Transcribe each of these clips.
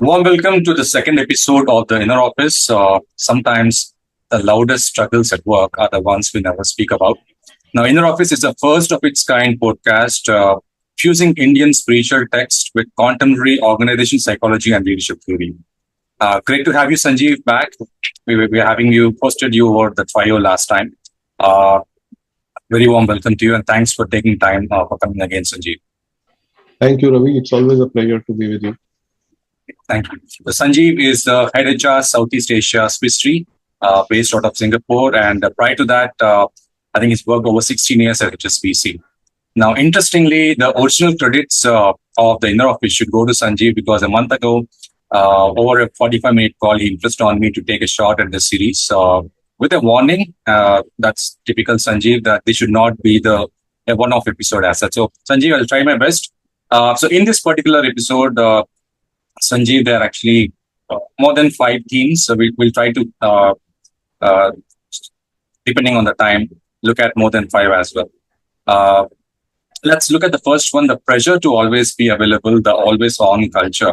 Warm welcome to the second episode of the Inner Office. Sometimes the loudest struggles at work are the ones we never speak about. Now, Inner Office is the first of its kind podcast fusing Indian spiritual text with contemporary organization psychology and leadership theory. Great to have you, Sanjiv, back. We were having you, posted you over the trio last time. Very warm welcome to you, and thanks for taking time for coming again, Sanjiv. Thank you, Ravi. It's always a pleasure to be with you. Thank you. So Sanjiv is the head HR Southeast Asia Swiss Re, based out of Singapore. And prior to that, I think he's worked over 16 years at HSBC. Now, interestingly, the original credits of the Inner Office should go to Sanjiv because a month ago, over a 45-minute call, he insisted on me to take a shot at the series with a warning. That's typical Sanjiv, that this should not be a one-off episode as such. So, Sanjiv, I'll try my best. So, in this particular episode, Sanjiv, there are actually more than 5 themes. So we'll try to, depending on the time, look at more than 5 as well. Let's look at the first one, the pressure to always be available, the always on culture.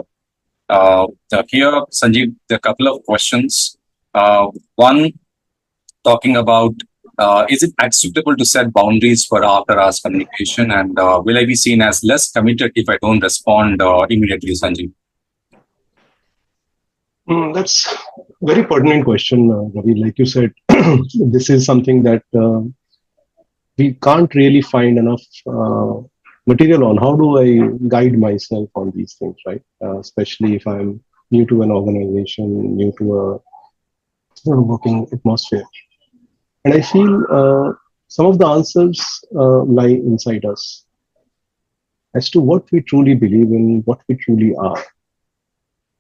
Here, Sanjiv, there are a couple of questions. One, talking about, is it acceptable to set boundaries for after-hours communication? And will I be seen as less committed if I don't respond immediately, Sanjiv? That's a very pertinent question, Ravi. Like you said, this is something that we can't really find enough material on. How do I guide myself on these things, right? Especially if I'm new to an organization, new to a working atmosphere. And I feel some of the answers lie inside us as to what we truly believe in, what we truly are.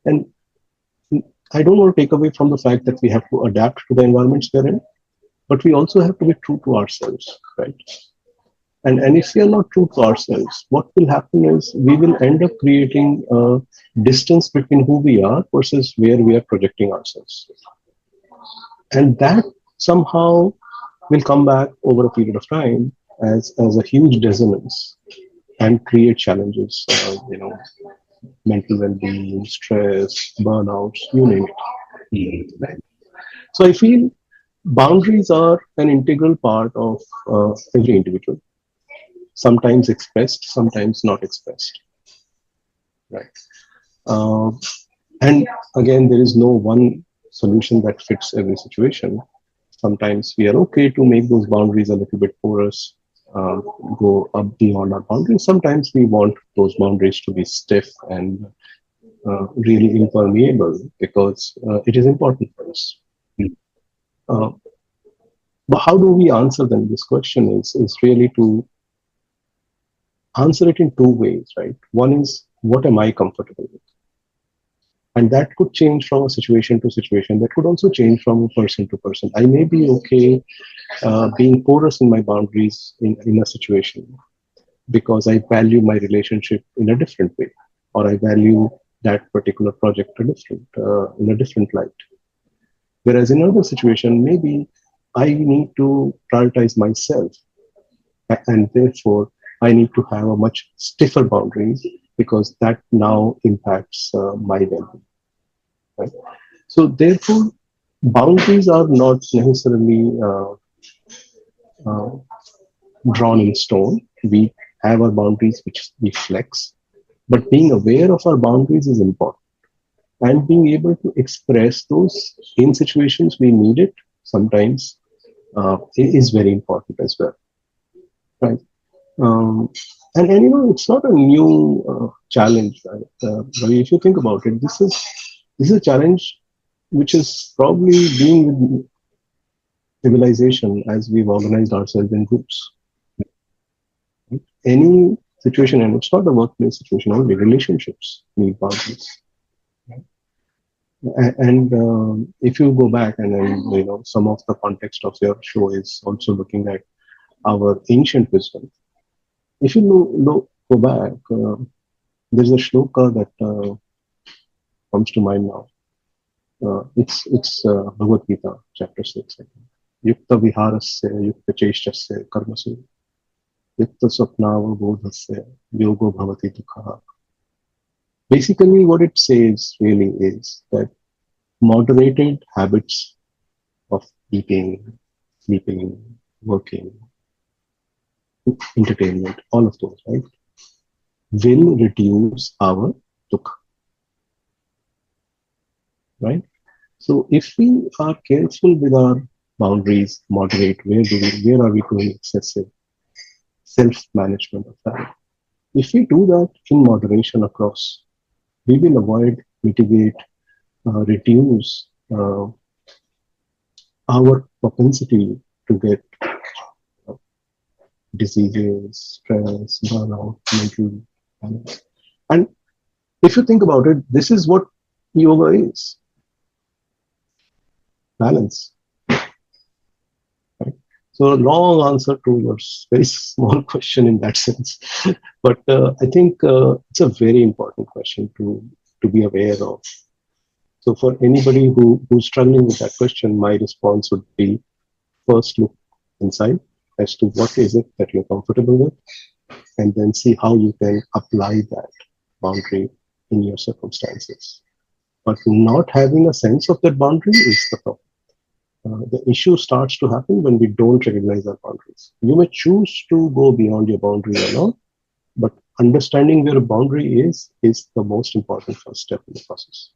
And I don't want to take away from the fact that we have to adapt to the environments we're in, but we also have to be true to ourselves, right? And if we are not true to ourselves, what will happen is we will end up creating a distance between who we are versus where we are projecting ourselves. And that somehow will come back over a period of time as a huge dissonance and create challenges, mental well-being, stress, burnouts, you name it. Right? So I feel boundaries are an integral part of every individual, sometimes expressed, sometimes not expressed. Right. And again, there is no one solution that fits every situation. Sometimes we are okay to make those boundaries a little bit porous, go up beyond our boundaries. Sometimes we want those boundaries to be stiff and really impermeable because it is important for us. But how do we answer then? This question is really to answer it in 2 ways, right? One is, what am I comfortable with? And that could change from a situation to situation. That could also change from person to person. I may be okay being porous in my boundaries in a situation because I value my relationship in a different way, or I value that particular project in a different light. Whereas in another situation, maybe I need to prioritize myself, and therefore I need to have a much stiffer boundaries because that now impacts my well-being. Right? So therefore, boundaries are not necessarily drawn in stone. We have our boundaries which we flex, but being aware of our boundaries is important. And being able to express those in situations we need it sometimes is very important as well. Right? And it's not a new challenge, right? If you think about it, this is a challenge which is probably being with civilization as we've organized ourselves in groups. Right? Any situation, and it's not a workplace situation only, relationships need boundaries. Right? And if you go back and then, some of the context of your show is also looking at our ancient wisdom. If you go back, there's a shloka that comes to mind now. It's Bhagavad Gita, chapter 6. Yukta viharasya, yukta cheshtasya, karmasu, yukta swapnava bodhasya, yogo bhavati dukha. Basically, what it says really is that moderated habits of eating, sleeping, working, entertainment, all of those, right, will reduce our dukkha. Right? So if we are careful with our boundaries, moderate, where are we doing excessive self-management of that? If we do that in moderation across, we will avoid, mitigate, reduce our propensity to get diseases, stress, burnout, mental balance. And if you think about it, this is what yoga is. Balance. Right? So a long answer to your very small question in that sense. But I think it's a very important question to be aware of. So for anybody who's struggling with that question, my response would be, first look inside as to what is it that you're comfortable with, and then see how you can apply that boundary in your circumstances. But not having a sense of that boundary is the problem. The issue starts to happen when we don't recognize our boundaries. You may choose to go beyond your boundary or not, but understanding where a boundary is the most important first step in the process.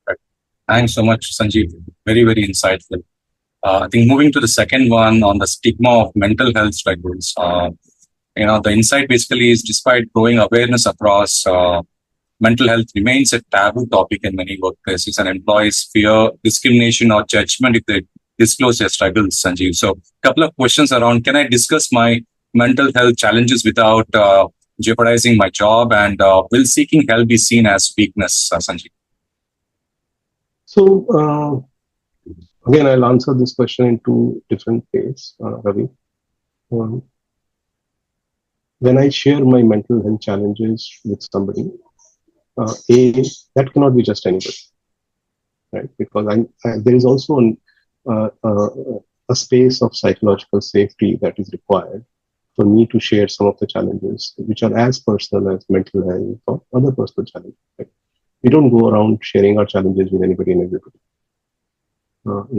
Right. Thanks so much, Sanjeev. Very, very insightful. I think moving to the second one on the stigma of mental health struggles. The insight basically is, despite growing awareness across, mental health remains a taboo topic in many workplaces, and employees fear discrimination or judgment if they disclose their struggles, Sanjeev. So, a couple of questions around, can I discuss my mental health challenges without jeopardizing my job, and will seeking help be seen as weakness, Sanjeev? So, again, I'll answer this question in two different ways, Ravi. When I share my mental health challenges with somebody, that cannot be just anybody, right? Because there is also a space of psychological safety that is required for me to share some of the challenges which are as personal as mental health or other personal challenges. Right? We don't go around sharing our challenges with anybody and everybody.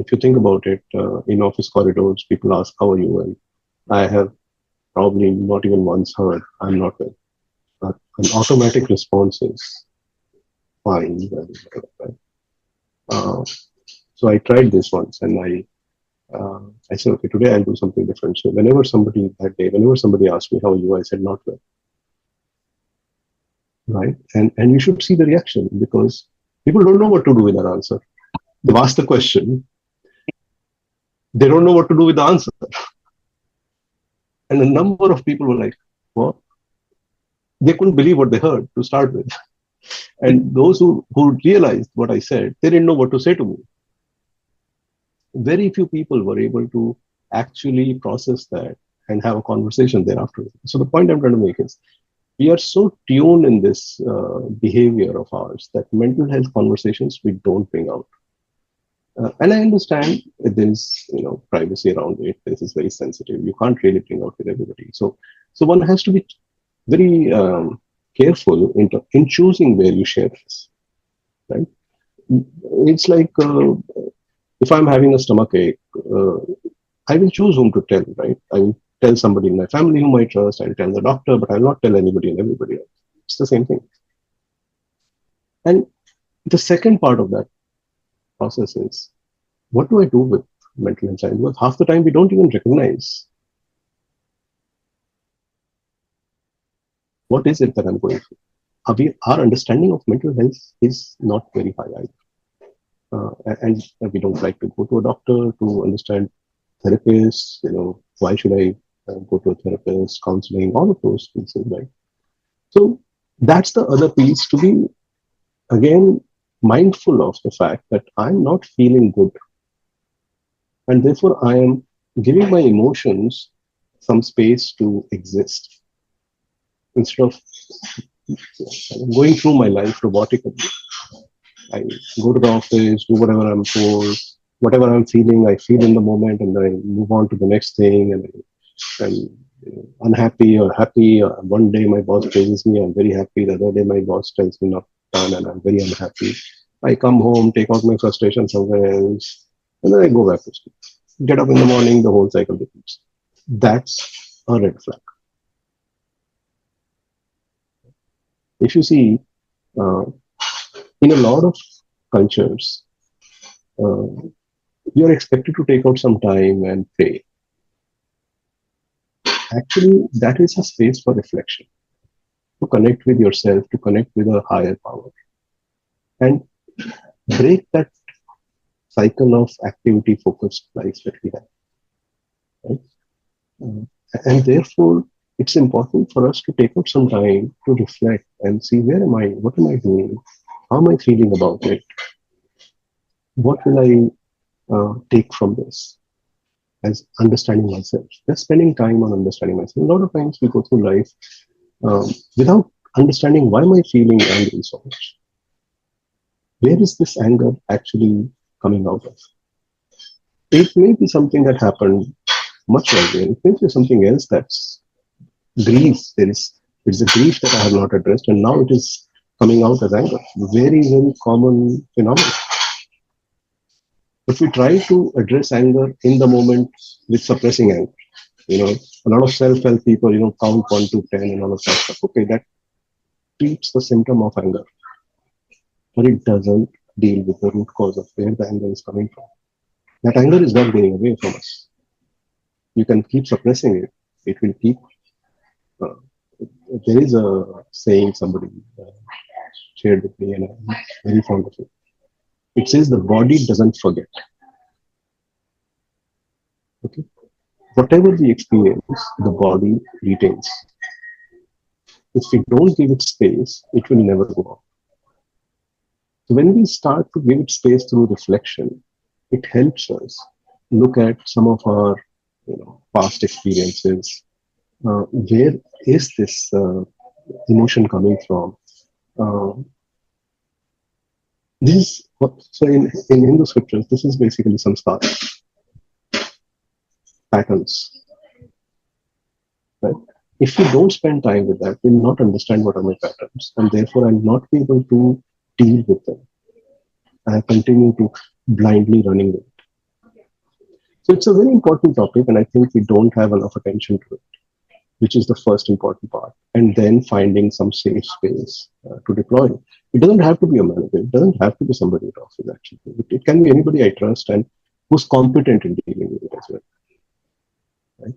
If you think about it, in office corridors, people ask, "How are you?" And I have probably not even once heard, "I'm not well." An automatic response is fine. So I tried this once, and I said, "Okay, today I'll do something different." So whenever somebody asked me, "How are you?" I said, "Not well." Right? And you should see the reaction, because people don't know what to do with that answer. They've asked the question, they don't know what to do with the answer. And a number of people were like, "What?" They couldn't believe what they heard to start with. And those who realized what I said, they didn't know what to say to me. Very few people were able to actually process that and have a conversation thereafter. So the point I'm trying to make is, we are so tuned in this behavior of ours that mental health conversations we don't bring out. And I understand there is, privacy around it. This is very sensitive. You can't really bring out with everybody. So one has to be very careful in choosing where you share this. Right? It's like if I'm having a stomachache, I will choose whom to tell. Right? I will tell somebody in my family whom I trust. I'll tell the doctor, but I'll not tell anybody and everybody else. It's the same thing. And the second part of that process is, what do I do with mental health challenges? Because half the time we don't even recognize what is it that I'm going through. Our understanding of mental health is not very high either. And we don't like to go to a doctor to understand therapists. Why should I go to a therapist, counseling, all of those pieces, right? So that's the other piece, to be, again, mindful of the fact that I'm not feeling good. And therefore, I am giving my emotions some space to exist instead of going through my life robotically. I go to the office, do whatever I'm told, whatever I'm feeling, I feel in the moment, and then I move on to the next thing. And I'm unhappy or happy. One day my boss praises me, I'm very happy. The other day my boss tells me not done, and I'm very unhappy. I come home, take out my frustration somewhere else, and then I go back to sleep. Get up in the morning, the whole cycle repeats. That's a red flag. If you see, in a lot of cultures, you're expected to take out some time and pray. Actually, that is a space for reflection, to connect with yourself, to connect with a higher power, and break that cycle of activity-focused life that we have. Right? And therefore, it's important for us to take out some time to reflect and see, where am I? What am I doing? How am I feeling about it? What will I take from this as understanding myself? Just spending time on understanding myself. A lot of times we go through life without understanding, why am I feeling angry so much? Where is this anger actually coming out of? It may be something that happened much earlier. It may be something else that's grief. It's a grief that I have not addressed, and now it is coming out as anger. Very, very common phenomenon. But we try to address anger in the moment with suppressing anger. A lot of self-help people, count 1 to 10 and all of that stuff. Okay, that treats the symptom of anger, but it doesn't deal with the root cause of where the anger is coming from. That anger is not getting away from us. You can keep suppressing it. It will keep. There is a saying somebody shared with me, and I'm very fond of it. It says the body doesn't forget. Okay, whatever we experience, the body retains. If we don't give it space, it will never go on. So when we start to give it space through reflection, it helps us look at some of our past experiences. Where is this emotion coming from? So in Hindu scriptures, this is basically samskara, patterns. Right? If we don't spend time with that, we'll not understand what are my patterns, and therefore I'll not be able to deal with them. I continue to blindly running with it. So it's a very important topic, and I think we don't have enough attention to it, which is the first important part. And then finding some safe space to deploy it. It doesn't have to be a manager. It doesn't have to be somebody at office, actually. It can be anybody I trust and who's competent in dealing with it as well. Right?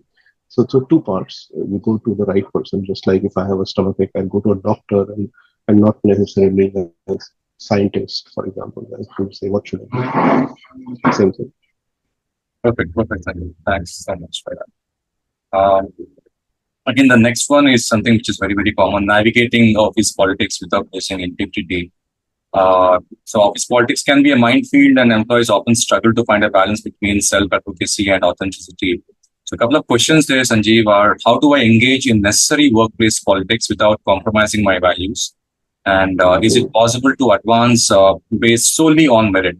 So 2 parts. You go to the right person, just like if I have a stomachache, I'll go to a doctor and not necessarily a scientist, for example, to say, what should I do? Same thing. Perfect. Thanks so much for that. Again, the next one is something which is very, very common: navigating office politics without losing integrity. So office politics can be a minefield, and employees often struggle to find a balance between self-advocacy and authenticity. So a couple of questions there, Sanjiv, are: how do I engage in necessary workplace politics without compromising my values? And is it possible to advance based solely on merit?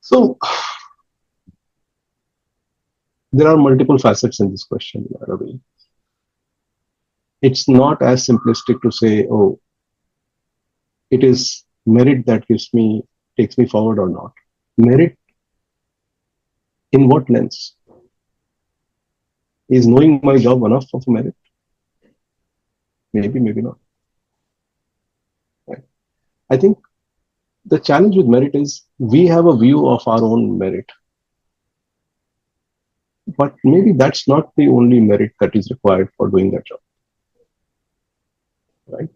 So there are multiple facets in this question, Ravi. It's not as simplistic to say, oh, it is merit that takes me forward or not. Merit in what lens? Is knowing my job enough of merit? Maybe, maybe not. Right. I think the challenge with merit is we have a view of our own merit. But maybe that's not the only merit that is required for doing that job. Right?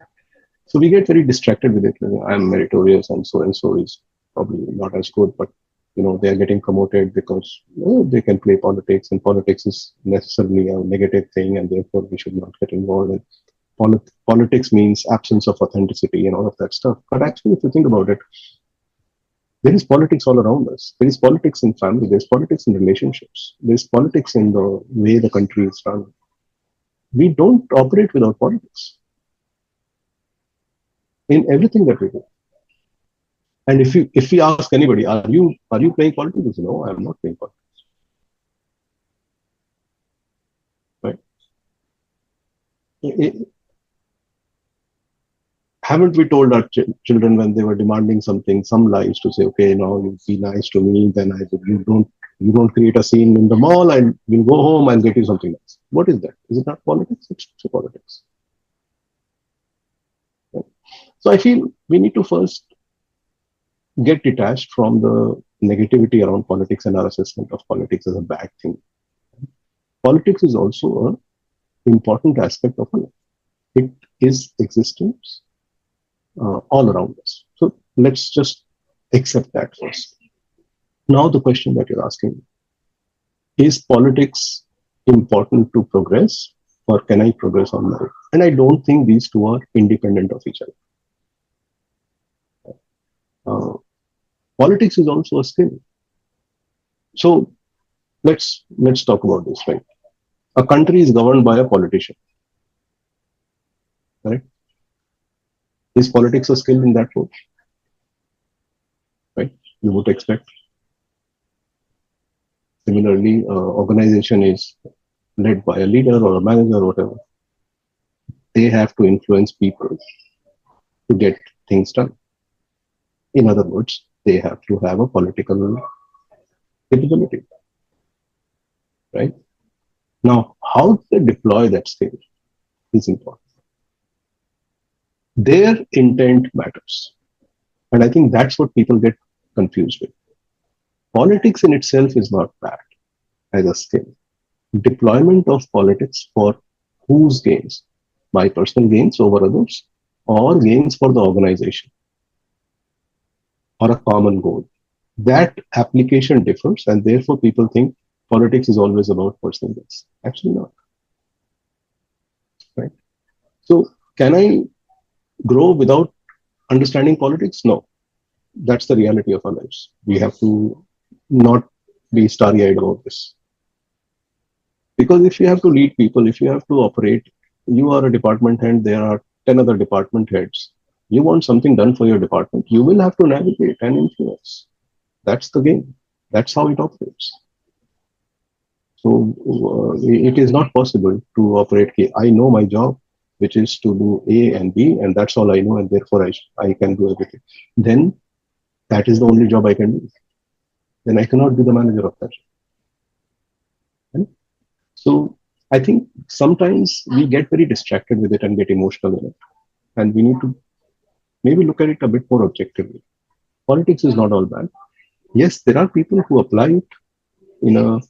So we get very distracted with it. I'm meritorious and so is probably not as good, but they are getting promoted because they can play politics, and politics is necessarily a negative thing, and therefore we should not get involved in. politics means absence of authenticity and all of that stuff. But actually, if you think about it, there is politics all around us. There is politics in family. There's politics in relationships. There's politics in the way the country is run. We don't operate without politics in everything that we do. And if we ask anybody, are you playing politics? No, I'm not playing politics. Right? Haven't we told our children when they were demanding something, some lies, to say, okay, now you be nice to me, then you don't create a scene in the mall, and we'll go home and get you something nice. What is that? Is it not politics? It's politics. Right? So I feel we need to first get detached from the negativity around politics and our assessment of politics as a bad thing. Politics is also an important aspect of our life. It is existence all around us. So let's just accept that first. Now the question that you're asking, is politics important to progress, or can I progress on my own? And I don't think these two are independent of each other. Politics is also a skill. So let's talk about this, right? A country is governed by a politician, right? Is politics a skill in that role? Right? You would expect. Similarly, organization is led by a leader or a manager or whatever. They have to influence people to get things done. In other words, they have to have a political capability. Right? Now, how they deploy that skill is important. Their intent matters. And I think that's what people get confused with. Politics in itself is not bad as a skill. Deployment of politics for whose gains? My personal gains over others, or gains for the organization, or a common goal. That application differs, and therefore people think politics is always about personal gains. Actually not. Right? So can I grow without understanding politics? No. That's the reality of our lives. We have to not be starry-eyed about this. Because if you have to lead people, if you have to operate, you are a department head, there are 10 other department heads. You want something done for your department, you will have to navigate and influence. That's the game. That's how it operates. So it is not possible to operate. I know my job, which is to do A and B, and that's all I know, and therefore I can do everything. Then that is the only job I can do. Then I cannot be the manager of that job. Right? So I think sometimes we get very distracted with it and get emotional in it. And we need to maybe look at it a bit more objectively. Politics is not all bad. Yes, there are people who apply it in a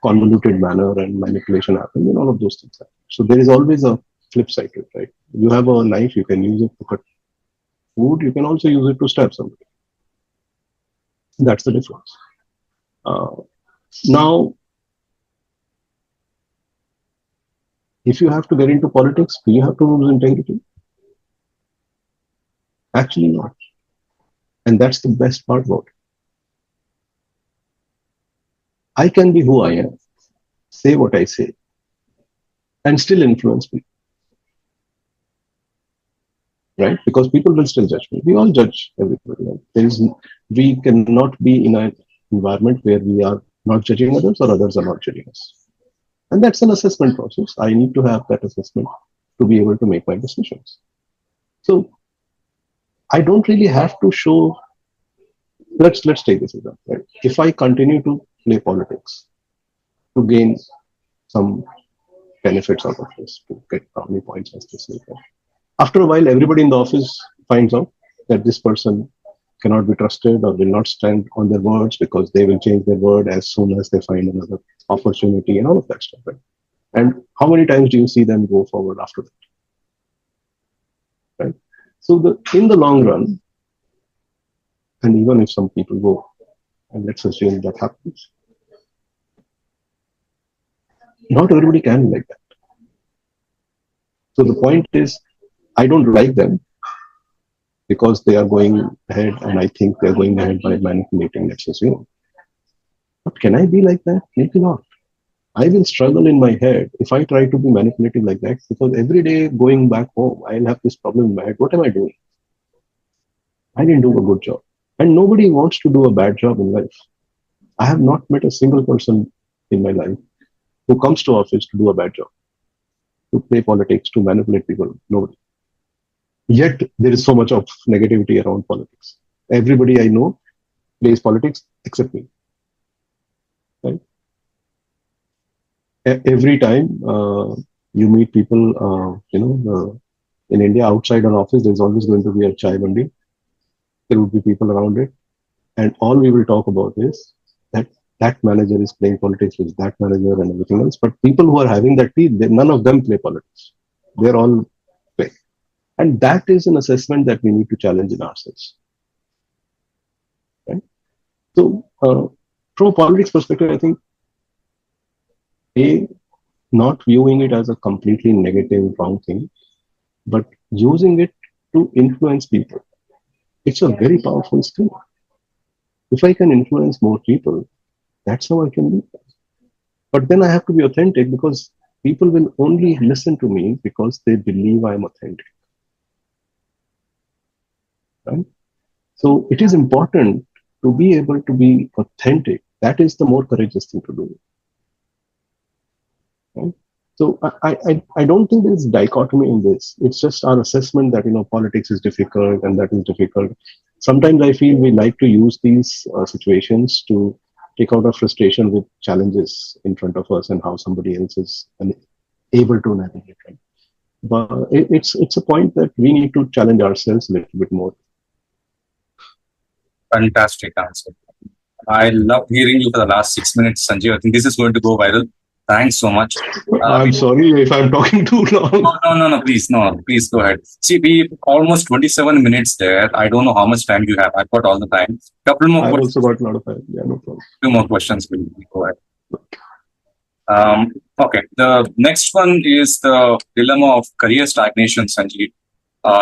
convoluted manner and manipulation happens and all of those things. So there is always a flip side to it, right? You have a knife, you can use it to cut food, you can also use it to stab somebody. That's the difference. Now, if you have to get into politics, do you have to lose integrity? Actually not. And that's the best part about it. I can be who I am, say what I say, and still influence people. Right? Because people will still judge me. We all judge everybody. Right? We cannot be in an environment where we are not judging others or others are not judging us. And that's an assessment process. I need to have that assessment to be able to make my decisions. So I don't really have to show. Let's take this example. Right? If I continue to play politics to gain some benefits out of this, to get brownie points as this, after a while, everybody in the office finds out that this person cannot be trusted or will not stand on their words because they will change their word as soon as they find another opportunity and all of that stuff. Right? And how many times do you see them go forward after that? Right? So in the long run, and even if some people go, and let's assume that happens, not everybody can be like that. So the point is, I don't like them because they are going ahead, and I think they're going ahead by manipulating, let's assume. But can I be like that? Maybe not. I will struggle in my head if I try to be manipulative like that, because every day going back home, I'll have this problem in my head. What am I doing? I didn't do a good job. And nobody wants to do a bad job in life. I have not met a single person in my life who comes to office to do a bad job, to play politics, to manipulate people. Nobody. Yet there is so much of negativity around politics. Everybody I know plays politics except me. Right? Every time you meet people, in India, outside an office, there's always going to be a chai bandi. There would be people around it. And all we will talk about is that manager is playing politics with that manager and everything else. But people who are having that tea, none of them play politics. They're all play. And that is an assessment that we need to challenge in ourselves. Right? So, from a politics perspective, I think not viewing it as a completely negative, wrong thing, but using it to influence people. It's a very powerful skill. If I can influence more people, that's how I can do that. But then I have to be authentic, because people will only listen to me because they believe I'm authentic. Right? So it is important to be able to be authentic. That is the more courageous thing to do. Right? So I don't think there's dichotomy in this. It's just our assessment that politics is difficult and that is difficult. Sometimes I feel we like to use these situations to take out our frustration with challenges in front of us and how somebody else is able to navigate. Right? But it's a point that we need to challenge ourselves a little bit more. Fantastic answer. I love hearing you for the last 6 minutes, Sanjiv. I think this is going to go viral. Thanks so much. I'm sorry if I'm talking too long. No, please go ahead. See, we almost 27 minutes there. I don't know how much time you have. I've got all the time. Couple more I've questions. also got a lot of time. Yeah, no problem. 2 more questions. We'll go ahead. Okay. The next one is the dilemma of career stagnation, Sanjiv.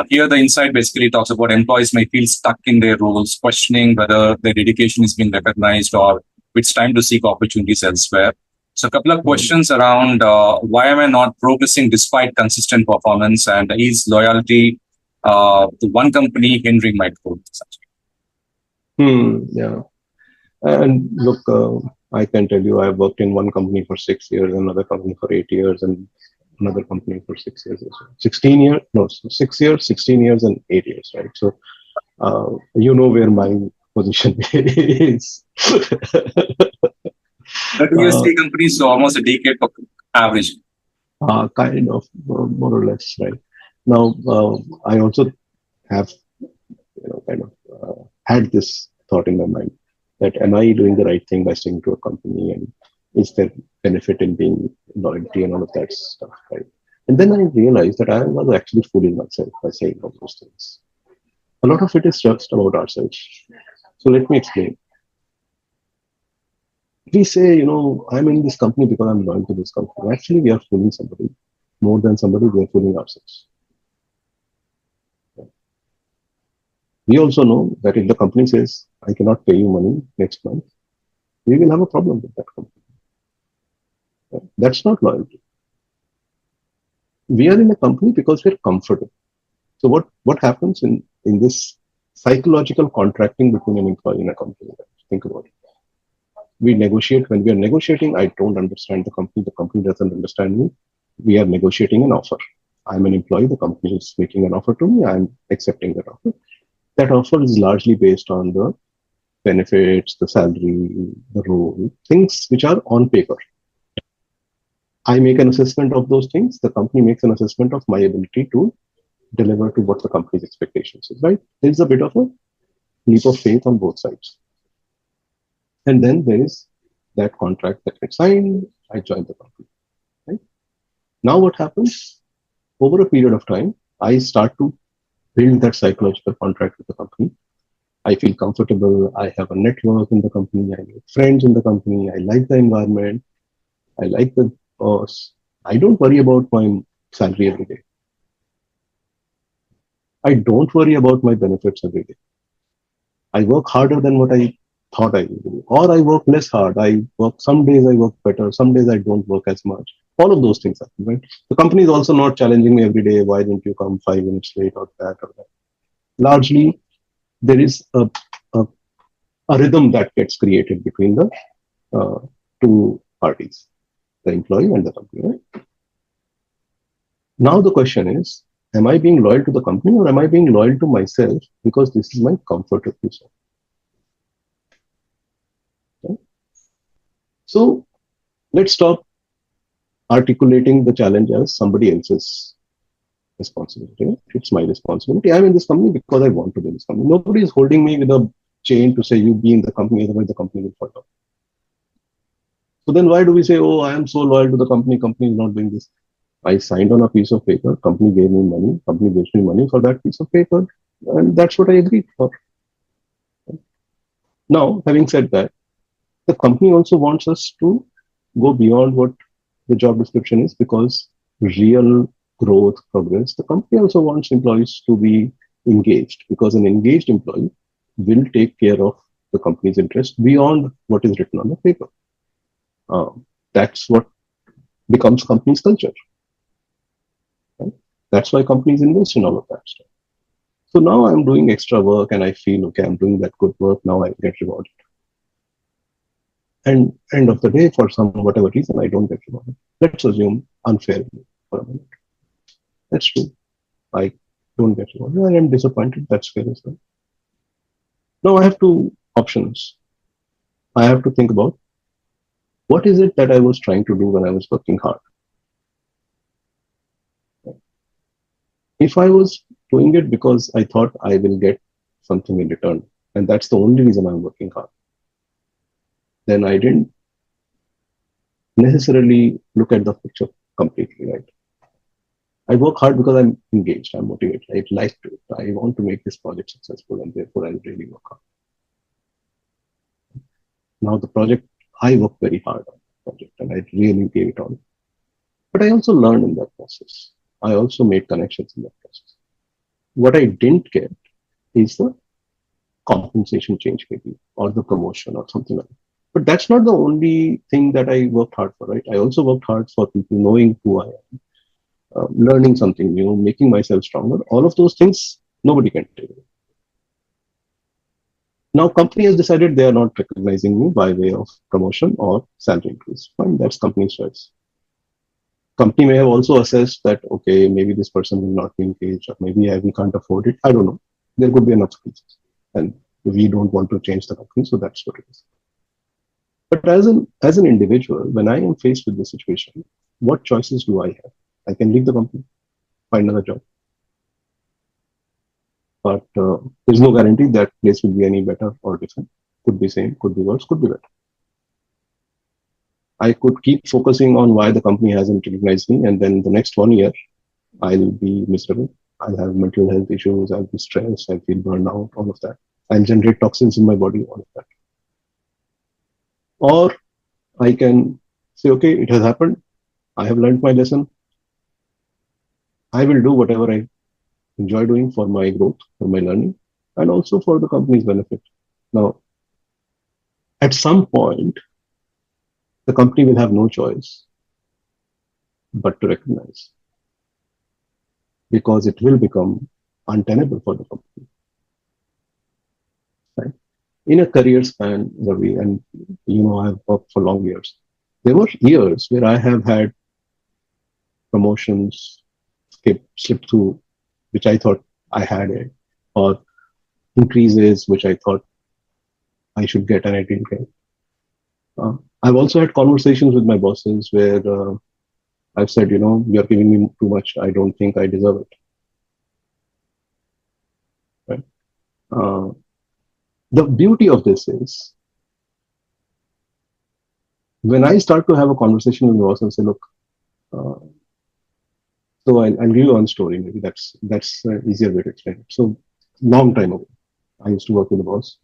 Here, the insight basically talks about employees may feel stuck in their roles, questioning whether their dedication is being recognized or it's time to seek opportunities elsewhere. So a couple of questions around why am I not progressing despite consistent performance, and is loyalty to one company hindering my growth? Yeah. And look, I can tell you, I've worked in one company for 6 years, another company for 8 years, and another company for 6 years as well. 16 years, no, 6 years, 16 years, and 8 years, right? So, where my position is. 30 years, 3 companies, so almost a decade of average. Kind of, more or less, right? Now, I also have, had this thought in my mind that am I doing the right thing by sticking to a company, and is there benefit in being loyalty and all of that stuff, right? And then I realized that I was actually fooling myself by saying all those things. A lot of it is just about ourselves. So let me explain. We say, I'm in this company because I'm loyal to this company. Actually, we are fooling somebody. More than somebody, we are fooling ourselves. We also know that if the company says, I cannot pay you money next month, we will have a problem with that company. That's not loyalty. We are in a company because we're comfortable. So what happens in this psychological contracting between an employee and a company? Think about it. We negotiate. When we are negotiating, I don't understand the company doesn't understand me. We are negotiating an offer. I'm an employee, the company is making an offer to me, I'm accepting that offer. That offer is largely based on the benefits, the salary, the role, things which are on paper. I make an assessment of those things, the company makes an assessment of my ability to deliver to what the company's expectations is, right? There's a bit of a leap of faith on both sides. And then there is that contract that gets signed, I join the company, right? Now what happens? Over a period of time, I start to build that psychological contract with the company. I feel comfortable, I have a network in the company, I make friends in the company, I like the environment, I like the boss. I don't worry about my salary every day. I don't worry about my benefits every day. I work harder than what I thought I would do, or I work less hard. Some days I work better, some days I don't work as much. All of those things happen, right? The company is also not challenging me every day. Why didn't you come 5 minutes late or that or that? Largely, there is a, a rhythm that gets created between the two parties, the employee and the company. Right? Now the question is, am I being loyal to the company or am I being loyal to myself because this is my comfort of yourself? Right? So let's stop articulating the challenge as somebody else's responsibility. Right? It's my responsibility. I'm in this company because I want to be in this company. Nobody is holding me with a chain to say you be in the company, otherwise the company will fall down. So then why do we say, oh, I am so loyal to the company is not doing this? I signed on a piece of paper, company gave me money, company gives me money for that piece of paper, and that's what I agreed for. Now, having said that, the company also wants us to go beyond what the job description is because real growth, progress, the company also wants employees to be engaged because an engaged employee will take care of the company's interest beyond what is written on the paper. That's what becomes company's culture. Right? That's why companies invest in all of that stuff. So now I'm doing extra work and I feel, okay, I'm doing that good work. Now I get rewarded. And end of the day, for some whatever reason, I don't get rewarded. Let's assume unfairly for a minute. That's true. I don't get rewarded and I'm disappointed. That's fair as well. Now I have two options. I have to think about what is it that I was trying to do when I was working hard. If I was doing it because I thought I will get something in return, and that's the only reason I'm working hard, then I didn't necessarily look at the picture completely, right? I work hard because I'm engaged, I'm motivated, I like to, I want to make this project successful, and therefore I'll really work hard. Now the project, I worked very hard on the project and I really gave it all. But I also learned in that process. I also made connections in that process. What I didn't get is the compensation change maybe, or the promotion or something like that. But that's not the only thing that I worked hard for, right? I also worked hard for people knowing who I am, learning something new, making myself stronger. All of those things, nobody can take away. Now, company has decided they are not recognizing me by way of promotion or salary increase. Fine, that's company's choice. Company may have also assessed that, okay, maybe this person will not be engaged, or maybe we can't afford it. I don't know. There could be enough reasons. And we don't want to change the company, so that's what it is. But as an individual, when I am faced with this situation, what choices do I have? I can leave the company, find another job. But there's no guarantee that place will be any better or different. Could be same, could be worse, could be better. I could keep focusing on why the company hasn't recognized me, and then the next 1 year, I'll be miserable. I'll have mental health issues, I'll be stressed, I'll feel burned out, all of that. I'll generate toxins in my body, all of that. Or I can say, okay, it has happened. I have learned my lesson. I will do whatever I enjoy doing for my growth, for my learning, and also for the company's benefit. Now, at some point, the company will have no choice but to recognize, because it will become untenable for the company. Right? In a career span, Ravi, and I've worked for long years. There were years where I have had promotions slip through, which I thought I had it, or increases which I thought I should get and I didn't get. I've also had conversations with my bosses where I've said, you're giving me too much. I don't think I deserve it. Right? The beauty of this is when I start to have a conversation with the boss and say, look, so I'll give you one story. Maybe that's an easier way to explain it. So long time ago, I used to work with the boss,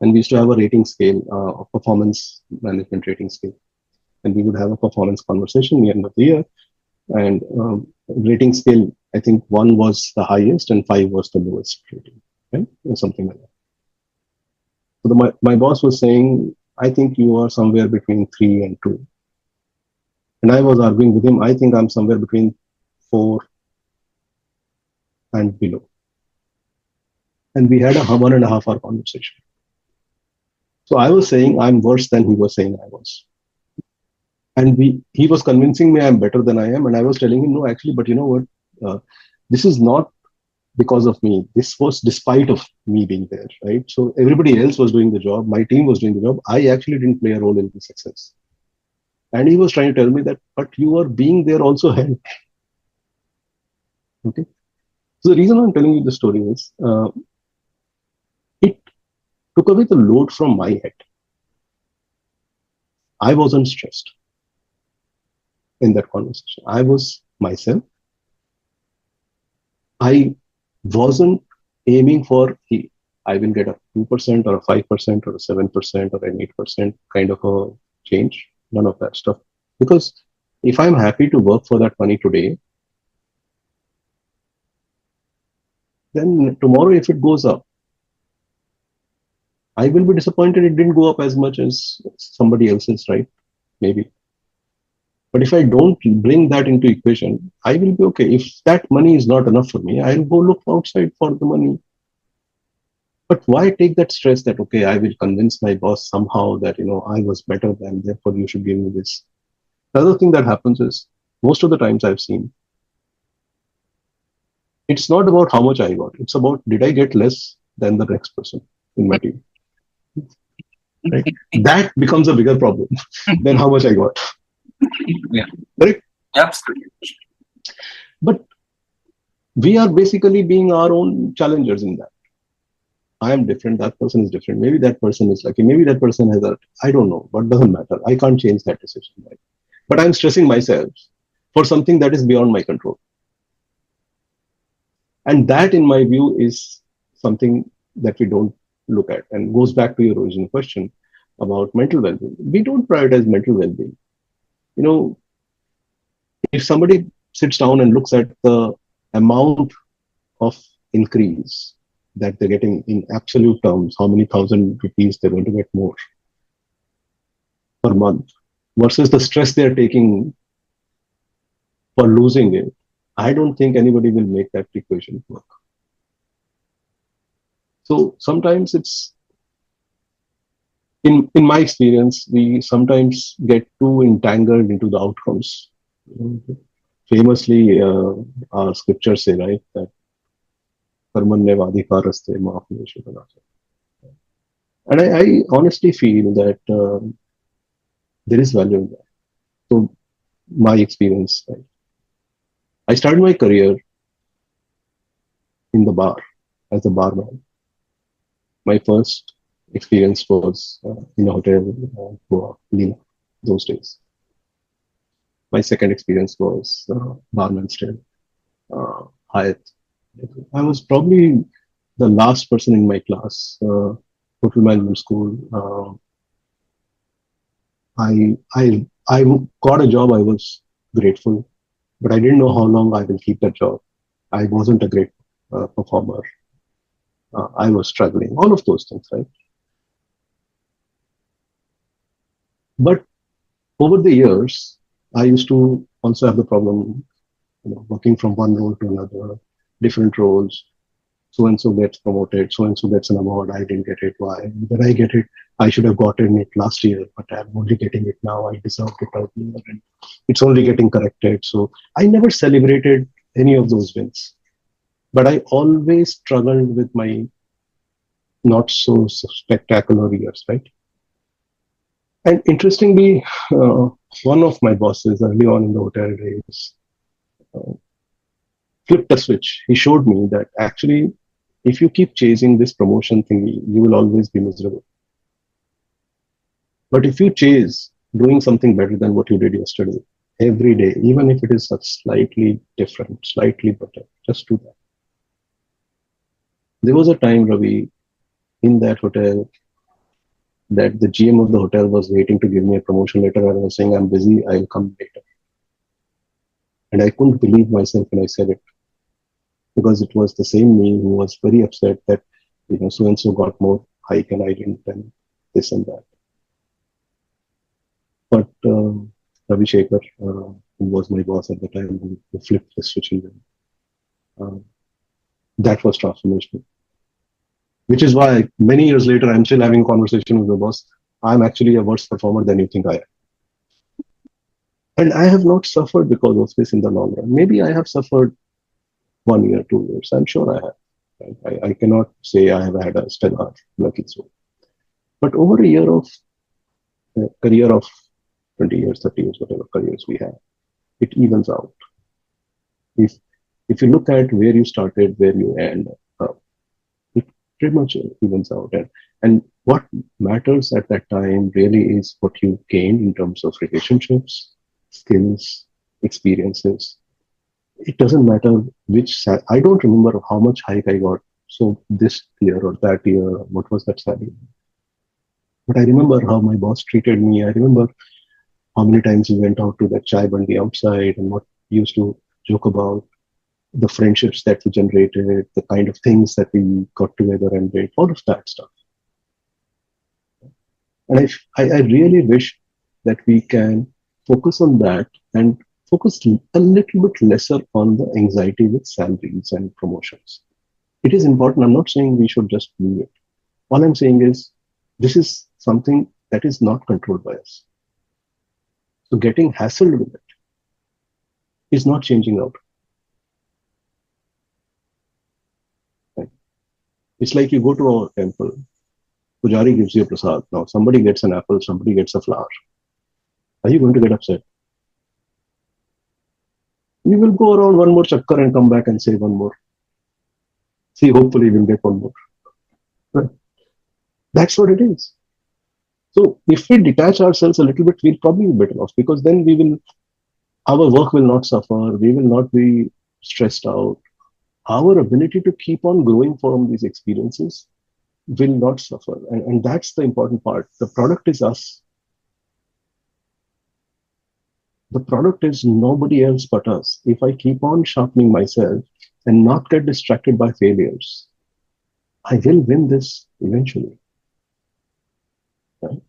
and we used to have a rating scale, a performance management rating scale, and we would have a performance conversation at the end of the year. And rating scale, I think 1 was the highest and 5 was the lowest rating, right? Or something like that. So my boss was saying, I think you are somewhere between 3 and 2. And I was arguing with him, I think I'm somewhere between 4 and below. And we had a 1.5 hour conversation. So I was saying I'm worse than he was saying I was. And he was convincing me I'm better than I am. And I was telling him, no, actually, but you know what? This is not because of me. This was despite of me being there, right? So everybody else was doing the job. My team was doing the job. I actually didn't play a role in the success. And he was trying to tell me that, but you are being there also helped. Okay. So the reason I'm telling you the story is it took away the load from my head. I wasn't stressed in that conversation. I was myself. I wasn't aiming for, I will get a 2% or a 5% or a 7% or an 8% kind of a change. None of that stuff. Because if I'm happy to work for that money today, then tomorrow if it goes up, I will be disappointed it didn't go up as much as somebody else's, right? Maybe. But if I don't bring that into equation, I will be okay. If that money is not enough for me, I'll go look outside for the money. But why take that stress that, okay, I will convince my boss somehow that, I was better than, therefore you should give me this. The other thing that happens is, most of the times I've seen, it's not about how much I got. It's about, did I get less than the next person in my team? Right? That becomes a bigger problem than how much I got. Yeah. Right? Absolutely. But we are basically being our own challengers in that. I am different, that person is different. Maybe that person is lucky, maybe that person has I don't know, but doesn't matter. I can't change that decision. Right? But I'm stressing myself for something that is beyond my control. And that, in my view, is something that we don't look at, and goes back to your original question about mental well-being. We don't prioritize mental well-being. If somebody sits down and looks at the amount of increase that they're getting in absolute terms, how many thousand rupees they're going to get more per month versus the stress they're taking for losing it, I don't think anybody will make that equation work. So sometimes it's, in my experience, we sometimes get too entangled into the outcomes. Famously, our scriptures say, right, that and I honestly feel that there is value in that. So my experience, right? I started my career in the bar as a barman. My first experience was in a hotel, Goa, Lima, those days. My second experience was barman still, Hyatt. I was probably the last person in my class, hotel management school. I got a job. I was grateful, but I didn't know how long I will keep that job. I wasn't a great performer. I was struggling. All of those things, right? But over the years, I used to also have the problem, working from one role to another, different roles. So and so gets promoted, so and so gets an award. I didn't get it. Why? Did I get it? I should have gotten it last year, but I'm only getting it now. I deserved it earlier, and it's only getting corrected. So I never celebrated any of those wins, but I always struggled with my not so spectacular years, right? And interestingly, one of my bosses early on in the hotel days flipped a switch. He showed me that actually, if you keep chasing this promotion thingy, you will always be miserable. But if you chase doing something better than what you did yesterday, every day, even if it is slightly different, slightly better, just do that. There was a time, Ravi, in that hotel, that the GM of the hotel was waiting to give me a promotion letter. I was saying, I'm busy, I'll come later. And I couldn't believe myself when I said it, because it was the same me who was very upset that, so and so got more hike and I didn't, and this and that. But Ravi Shekhar, who was my boss at the time, who flipped the switch in them, that was transformational. Which is why many years later, I'm still having a conversation with my boss. I'm actually a worse performer than you think I am. And I have not suffered because of this in the long run. Maybe I have suffered 1 year, 2 years. I'm sure I have. I cannot say I have had a stellar lucky soul. But over a year of career of 20 years, 30 years, whatever careers we have, it evens out. If you look at where you started, where you end, it pretty much evens out. And what matters at that time really is what you gain in terms of relationships, skills, experiences. It doesn't matter which, I don't remember how much hike I got. So this year or that year, what was that salary? But I remember how my boss treated me. I remember how many times we went out to that chai bandi outside and what we used to joke about, the friendships that we generated, the kind of things that we got together and did, all of that stuff. And I really wish that we can focus on that and focus a little bit lesser on the anxiety with salaries and promotions. It is important. I'm not saying we should just leave it. All I'm saying is this is something that is not controlled by us. So getting hassled with it is not changing out. Right? It's like you go to a temple, Pujari gives you a prasad. Now somebody gets an apple, somebody gets a flower. Are you going to get upset? You will go around one more chakkar and come back and say one more. See, hopefully we'll get one more. Right? That's what it is. So if we detach ourselves a little bit, we'll probably be better off, because then our work will not suffer. We will not be stressed out. Our ability to keep on growing from these experiences will not suffer. And that's the important part. The product is us. The product is nobody else but us. If I keep on sharpening myself and not get distracted by failures, I will win this eventually. Right?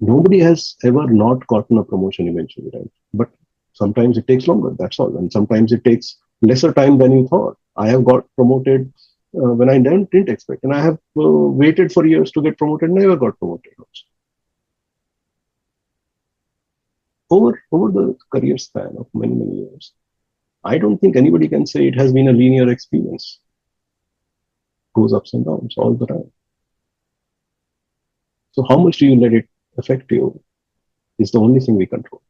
Nobody has ever not gotten a promotion eventually, right? But sometimes it takes longer, that's all. And sometimes it takes lesser time than you thought. I have got promoted when I didn't expect. And I have waited for years to get promoted, never got promoted also. Over the career span of many, many years, I don't think anybody can say it has been a linear experience. It goes ups and downs all the time. So how much do you let it affect you is the only thing we control.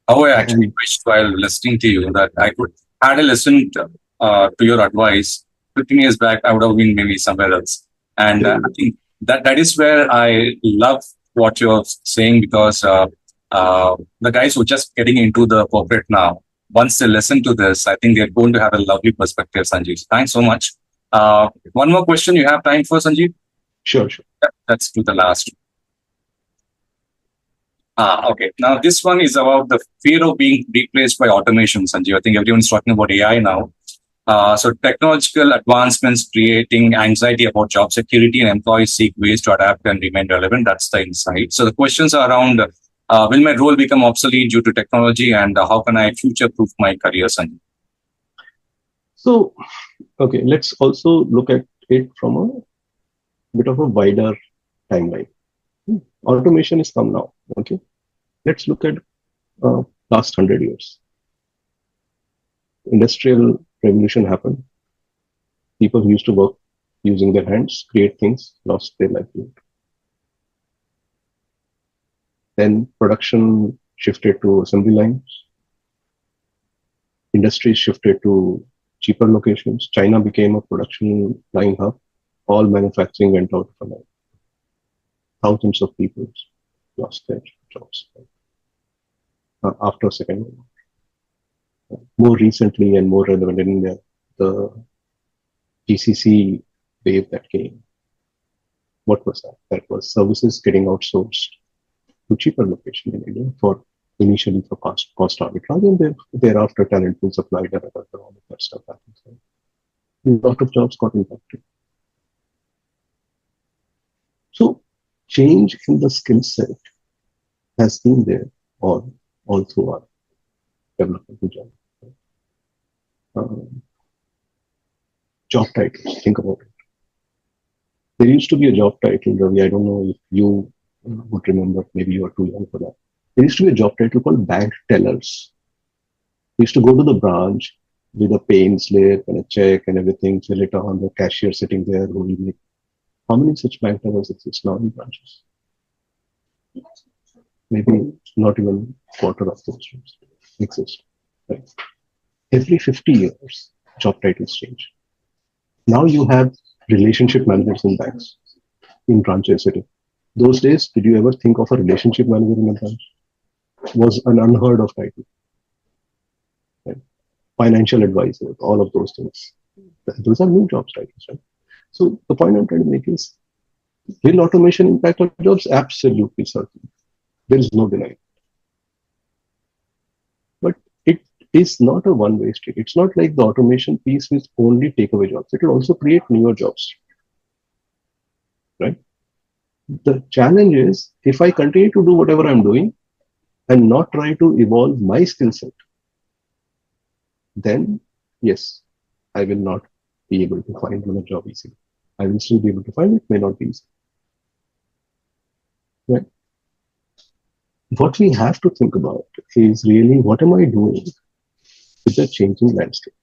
How I actually wished while listening to you that I could had listened to your advice 15 years back. I would have been maybe somewhere else. And I think that is where I love what you're saying, because the guys who are just getting into the corporate now, once they listen to this, I think they're going to have a lovely perspective, Sanjeev. Thanks so much. One more question you have time for, Sanjeev? Sure. Let's do the last. Okay. Now, this one is about the fear of being replaced by automation, Sanjeev. I think everyone's talking about AI now. So technological advancements creating anxiety about job security, and employees seek ways to adapt and remain relevant. That's the insight. So the questions are around, will my role become obsolete due to technology, and how can I future-proof my career, Sanjeev? So, okay, let's also look at it from a bit of a wider timeline. Automation is come now. Okay, let's look at last 100 years. Industrial revolution happened. People who used to work using their hands, create things, lost their livelihood. Then production shifted to assembly lines. Industries shifted to cheaper locations. China became a production line hub. All manufacturing went out of a line. Thousands of people lost their jobs after Second World War. More recently and more relevant in India, the GCC wave that came. What was that? That was services getting outsourced to cheaper locations in India for initially for cost arbitrage, and then thereafter talent pool supplied and all of that stuff happens. A lot of jobs got impacted. So change in the skill set has been there all through our development journey. Job titles, think about it. There used to be a job title, Ravi, I don't know if you would remember, maybe you are too young for that. There used to be a job title called bank tellers. We used to go to the branch with a paying slip and a check and everything, fill it on, the cashier sitting there who will make. How many such bank tellers exist now in branches? Maybe not even a quarter of those jobs exist. Right? Every 50 years, job titles change. Now you have relationship managers in banks, in branches sitting. Those days, did you ever think of a relationship manager in a branch? It was an unheard of title. Right? Financial advisor, all of those things. Those are new job titles, right? So the point I'm trying to make is, will automation impact our jobs? Absolutely certain. There is no denying. But it is not a one-way street. It's not like the automation piece will only take away jobs. It will also create newer jobs. Right? The challenge is, if I continue to do whatever I'm doing and not try to evolve my skill set, then yes, I will not be able to find another job easily. I will still be able to find it, may not be easy. Right? What we have to think about is really, what am I doing with the changing landscape?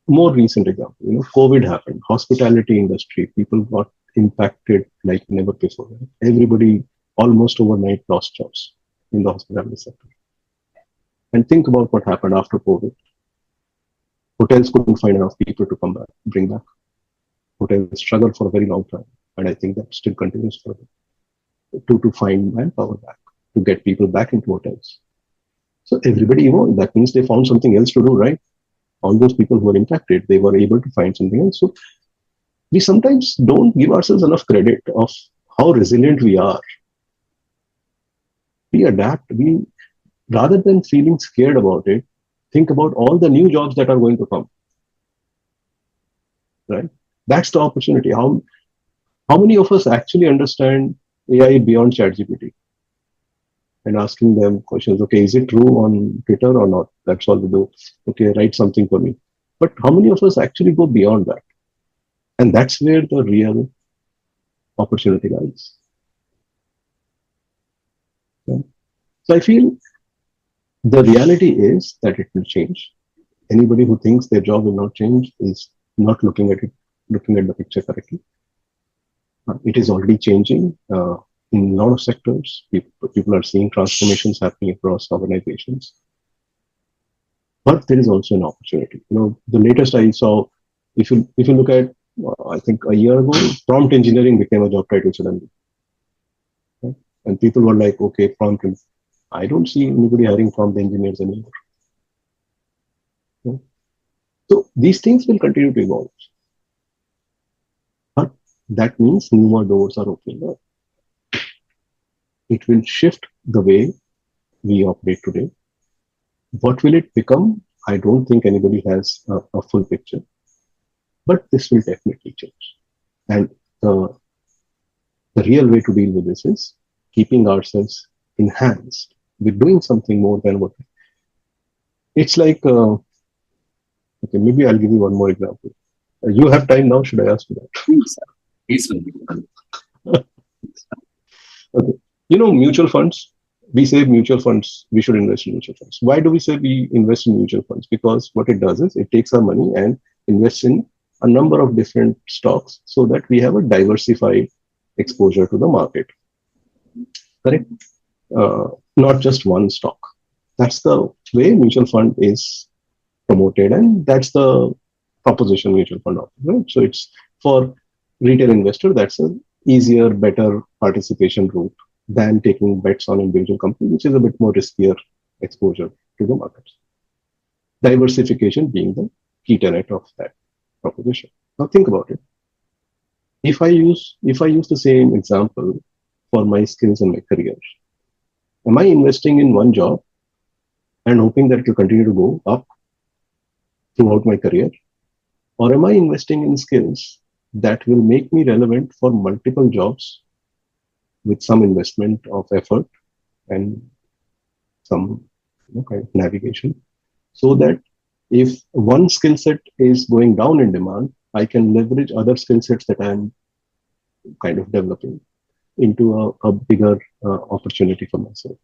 More recent example, COVID happened, hospitality industry, people got impacted like never before. Right? Everybody almost overnight lost jobs in the hospitality sector. And think about what happened after COVID. Hotels couldn't find enough people to bring back. Hotels struggled for a very long time. And I think that still continues further to find manpower back, to get people back into hotels. So everybody evolved. That means they found something else to do, right? All those people who were impacted, they were able to find something else. So we sometimes don't give ourselves enough credit of how resilient we are. We adapt. We, rather than feeling scared about it, think about all the new jobs that are going to come. Right? That's the opportunity. How many of us actually understand AI beyond ChatGPT? And asking them questions, okay, is it true on Twitter or not? That's all we do. Okay, write something for me. But how many of us actually go beyond that? And that's where the real opportunity lies. Okay. So I feel the reality is that it will change. Anybody who thinks their job will not change is not looking at the picture correctly. It is already changing. In a lot of sectors, people are seeing transformations happening across organizations. But there is also an opportunity. The latest I saw, if you look at, I think a year ago, prompt engineering became a job title suddenly. Okay? And people were like, okay, prompt. I don't see anybody hiring prompt engineers anymore. Okay? So these things will continue to evolve. But that means newer doors are opening up. It will shift the way we operate today. What will it become? I don't think anybody has a full picture, but this will definitely change. And the real way to deal with this is keeping ourselves enhanced with doing something more than what. It's like, okay, maybe I'll give you one more example. You have time now, should I ask you that? Okay. Mutual funds, we say mutual funds, we should invest in mutual funds. Why do we say we invest in mutual funds? Because what it does is it takes our money and invests in a number of different stocks so that we have a diversified exposure to the market. Correct? Not just one stock. That's the way mutual fund is promoted, and that's the proposition mutual fund offers, right? So it's for retail investor, that's an easier, better participation route than taking bets on individual companies, which is a bit more riskier exposure to the markets. Diversification being the key tenet of that proposition. Now think about it. If I use the same example for my skills and my career, Am I investing in one job and hoping that it will continue to go up throughout my career? Or am I investing in skills that will make me relevant for multiple jobs with some investment of effort and some kind of navigation, so that if one skill set is going down in demand, I can leverage other skill sets that I'm kind of developing into a bigger opportunity for myself.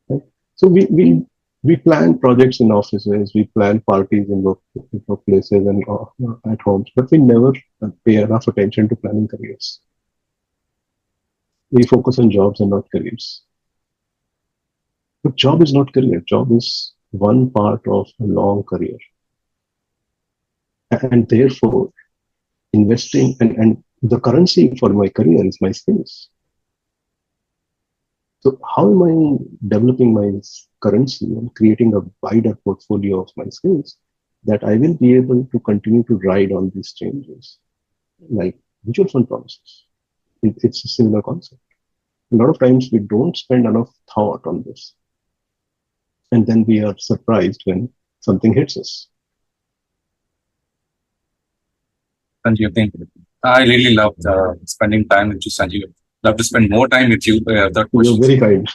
Right? So we plan projects in offices, we plan parties in workplaces and at homes, but we never pay enough attention to planning careers. We focus on jobs and not careers. But job is not career. Job is one part of a long career. And therefore, investing and the currency for my career is my skills. So how am I developing my currency and creating a wider portfolio of my skills that I will be able to continue to ride on these changes? Like mutual fund promises. It's a similar concept. A lot of times we don't spend enough thought on this. And then we are surprised when something hits us. Sanjiv, thank you. I really loved spending time with you, Sanjiv. Love to spend more time with you. That You're very kind.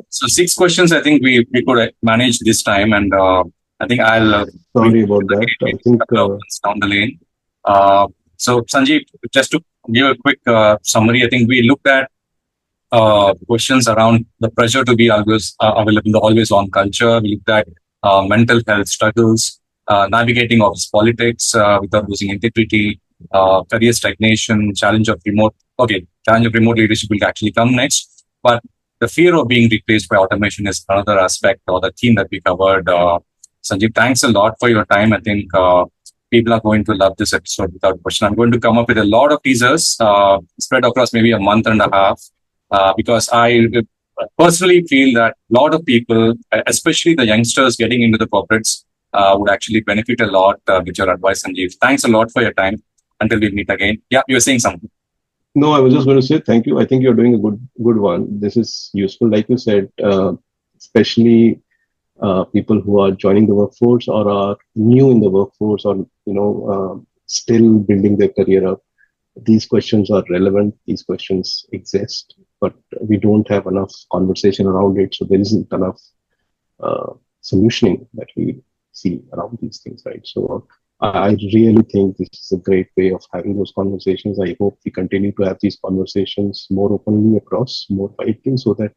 So 6 questions, I think we could manage this time, and I think I'll sorry about that. I think down the lane. So Sanjiv, just to give a quick summary, I think we looked at questions around the pressure to be always available in the always on culture. We looked at mental health struggles, navigating office politics without losing integrity, career stagnation, challenge of remote leadership will actually come next. But the fear of being replaced by automation is another aspect or the theme that we covered. Sanjiv, thanks a lot for your time. I think people are going to love this episode without question. I'm going to come up with a lot of teasers spread across maybe a month and a half. Because I personally feel that a lot of people, especially the youngsters getting into the corporates, would actually benefit a lot with your advice, Sanjiv. Thanks a lot for your time. Until we meet again. Yeah, you were saying something. No, I was just going to say thank you. I think you're doing a good one. This is useful, like you said, especially people who are joining the workforce or are new in the workforce or still building their career up. These questions are relevant. These questions exist, but we don't have enough conversation around it. So there isn't enough solutioning that we see around these things, right? So I really think this is a great way of having those conversations. I hope we continue to have these conversations more openly across more widely so that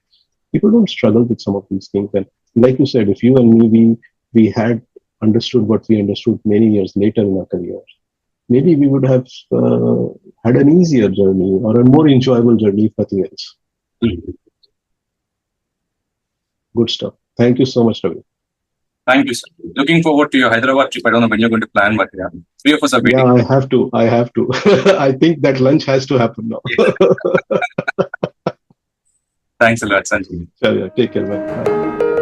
people don't struggle with some of these things. And like you said, if you and me, we had understood what we understood many years later in our career, maybe we would have had an easier journey or a more enjoyable journey, if nothing else. Mm-hmm. Good stuff. Thank you so much, Ravi. Thank you, sir. Looking forward to your Hyderabad trip. I don't know when you're going to plan, but yeah, 3 of us are waiting. Yeah, I have to. I think that lunch has to happen now. Thanks a lot, Sanjiv. Take care, man. Bye.